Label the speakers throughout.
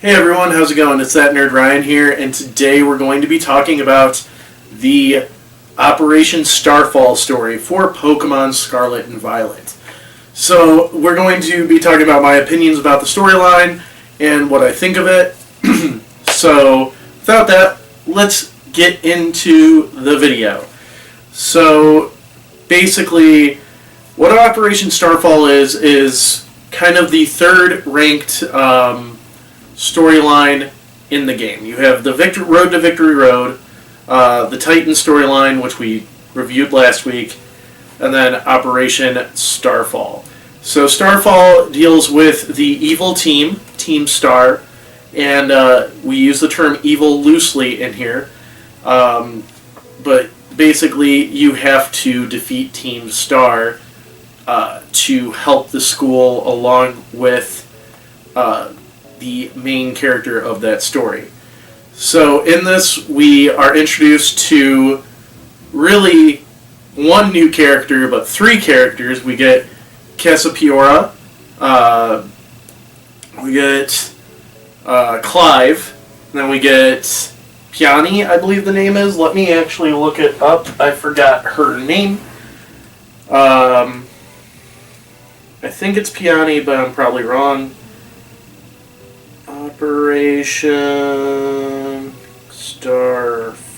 Speaker 1: Hey everyone, how's it going? It's that nerd Ryan here, and today we're going to be talking about the Operation Starfall story for Pokemon Scarlet and Violet. So we're going to be talking about my opinions about the storyline and what I think of it. So without that, let's get into the video. So basically, what Operation Starfall is kind of the third ranked storyline in the game. You have the Road to Victory Road, the Titan storyline, which we reviewed last week, and then Operation Starfall. So Starfall deals with the evil team, Team Star, and we use the term evil loosely in here, but basically you have to defeat Team Star to help the school along with the main character of that story. So in this, we are introduced to really one new character, but three characters. We get Cassiopeia, we get Clive, and then we get Peony, I believe the name is. Let me actually look it up. I forgot her name. I think it's Peony, but I'm probably wrong. Operation Starfall.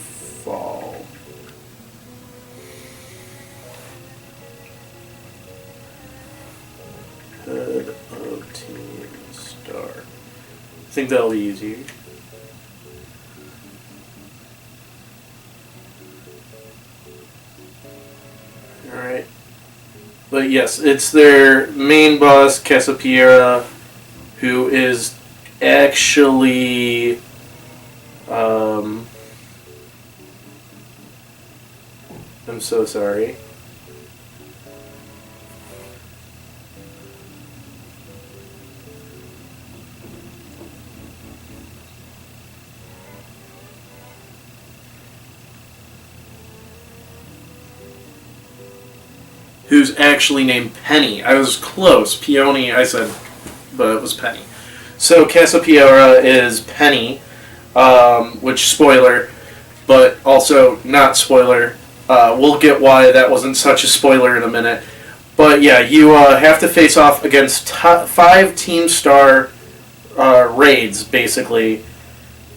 Speaker 1: Head of Team Star. I think that'll be easy. Alright. But yes, it's their main boss, Cassiopeia, who is actually I'm so sorry. Who's actually named Penny. I was close. Peony, I said, but it was Penny. So Cassiopeia is Penny, which spoiler, but also not spoiler. We'll get why that wasn't such a spoiler in a minute. But yeah, you have to face off against 5 Team Star raids, basically.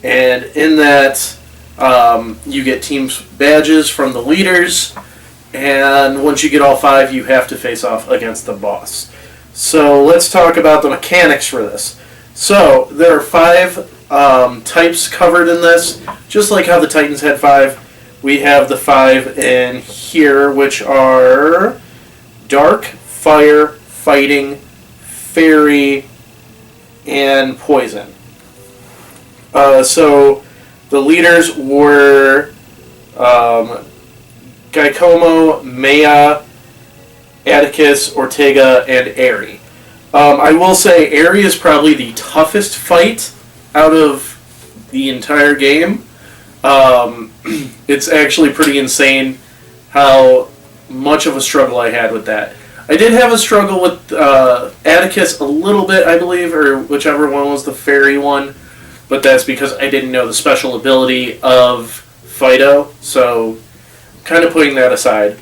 Speaker 1: And in that, you get team badges from the leaders. And once you get all 5, you have to face off against the boss. So let's talk about the mechanics for this. So, there are 5 types covered in this. Just like how the Titans had 5, we have the 5 in here, which are Dark, Fire, Fighting, Fairy, and Poison. So, the leaders were Giacomo, Maya, Atticus, Ortega, and Aerie. I will say Aerie is probably the toughest fight out of the entire game. It's actually pretty insane how much of a struggle I had with that. I did have a struggle with Atticus a little bit, I believe, or whichever one was the fairy one, but that's because I didn't know the special ability of Fido, so kind of putting that aside.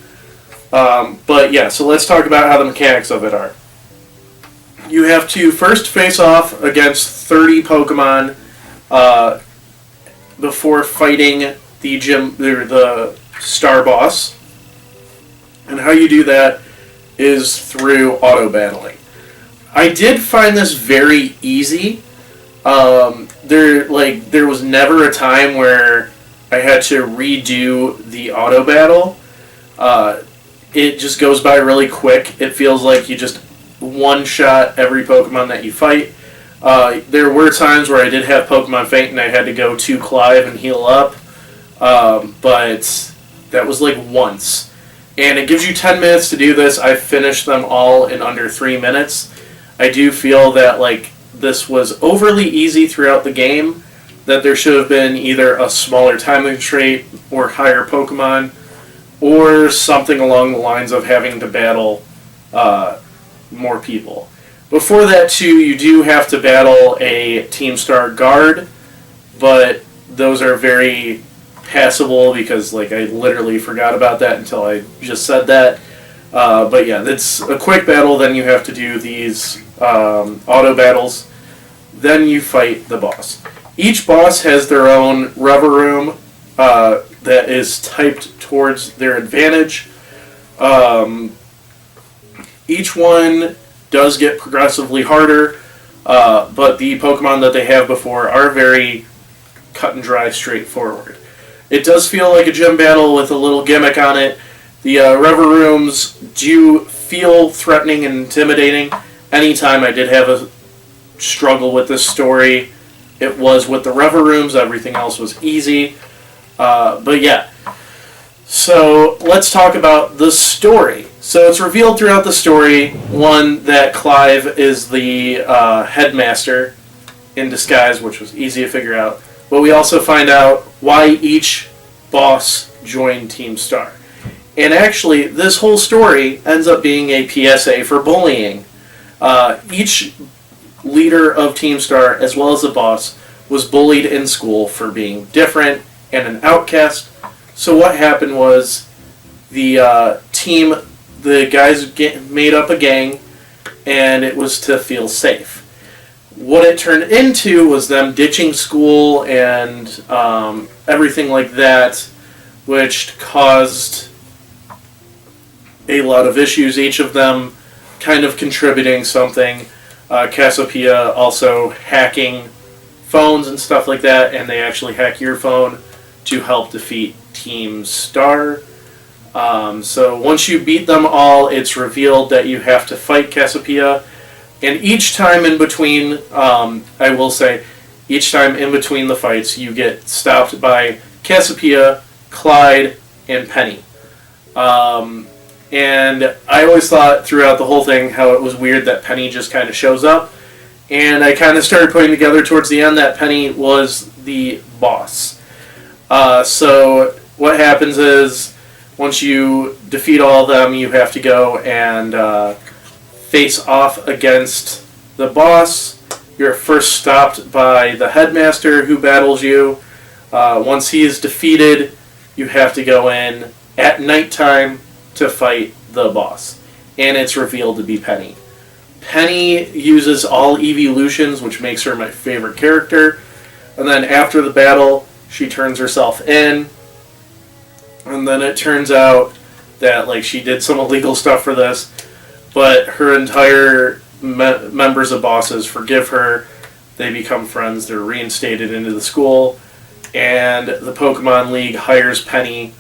Speaker 1: But yeah, so let's talk about how the mechanics of it are. You have to first face off against 30 Pokemon before fighting the Star Boss. And how you do that is through auto battling. I did find this very easy. There was never a time where I had to redo the auto battle. It just goes by really quick. It feels like you just one-shot every Pokemon that you fight. There were times where I did have Pokemon faint and I had to go to Clive and heal up, but that was like once. And it gives you 10 minutes to do this. I finished them all in under 3 minutes. I do feel that this was overly easy throughout the game, that there should have been either a smaller time constraint or higher Pokemon, or something along the lines of having to battle more people. Before that, too, you do have to battle a Team Star guard, but those are very passable because, like, I literally forgot about that until I just said that. But yeah, it's a quick battle. Then you have to do these auto battles. Then you fight the boss. Each boss has their own rubber room that is typed towards their advantage. Each one does get progressively harder, but the Pokemon that they have before are very cut and dry, straightforward. It does feel like a gym battle with a little gimmick on it. The rubber rooms do feel threatening and intimidating. Anytime I did have a struggle with this story, it was with the rubber rooms. Everything else was easy. But yeah. So let's talk about the story. So it's revealed throughout the story, one, that Clive is the headmaster in disguise, which was easy to figure out. But we also find out why each boss joined Team Star. And actually, this whole story ends up being a PSA for bullying. Each leader of Team Star, as well as the boss, was bullied in school for being different and an outcast. So what happened was the guys made up a gang, and it was to feel safe. What it turned into was them ditching school and everything like that, which caused a lot of issues, each of them kind of contributing something. Cassiopeia also hacking phones and stuff like that, and they actually hack your phone to help defeat Team Star. So once you beat them all, it's revealed that you have to fight Cassiopeia. And each time in between, I will say, each time in between the fights, you get stopped by Cassiopeia, Clyde, and Penny. And I always thought throughout the whole thing how it was weird that Penny just kind of shows up. And I kind of started putting together towards the end that Penny was the boss. So what happens is, once you defeat all of them, you have to go and face off against the boss. You're first stopped by the headmaster who battles you. Once he is defeated, you have to go in at nighttime to fight the boss. And it's revealed to be Penny. Penny uses all evolutions, which makes her my favorite character. And then after the battle, she turns herself in. And then it turns out that, like, she did some illegal stuff for this, but her entire members of bosses forgive her. They become friends. They're reinstated into the school, and the Pokemon League hires Penny,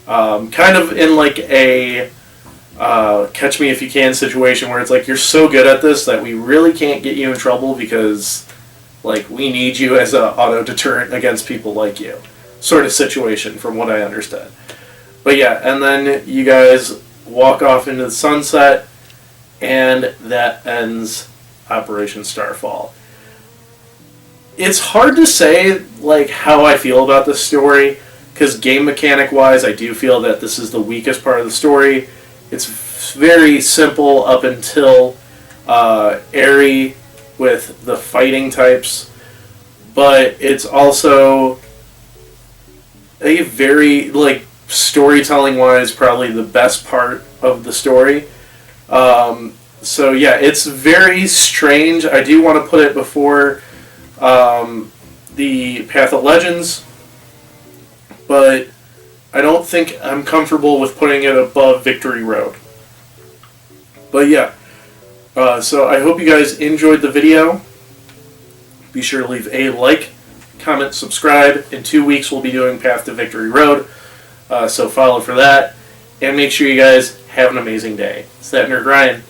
Speaker 1: kind of in like a catch me if you can situation where it's like, you're so good at this that we really can't get you in trouble because, like, we need you as an auto deterrent against people like you, sort of situation from what I understood. But yeah, and then you guys walk off into the sunset, and that ends Operation Starfall. It's hard to say, like, how I feel about this story, because game mechanic wise, I do feel that this is the weakest part of the story. It's very simple up until Airy with the fighting types, but it's also a very, like, storytelling wise, probably the best part of the story. So yeah, it's very strange. I do want to put it before the Path of Legends, but I don't think I'm comfortable with putting it above Victory Road. But yeah, so I hope you guys enjoyed the video. Be sure to leave a like, comment, subscribe. In 2 weeks we'll be doing Path to Victory Road, so follow for that. And make sure you guys have an amazing day. It's that nerd Ryan.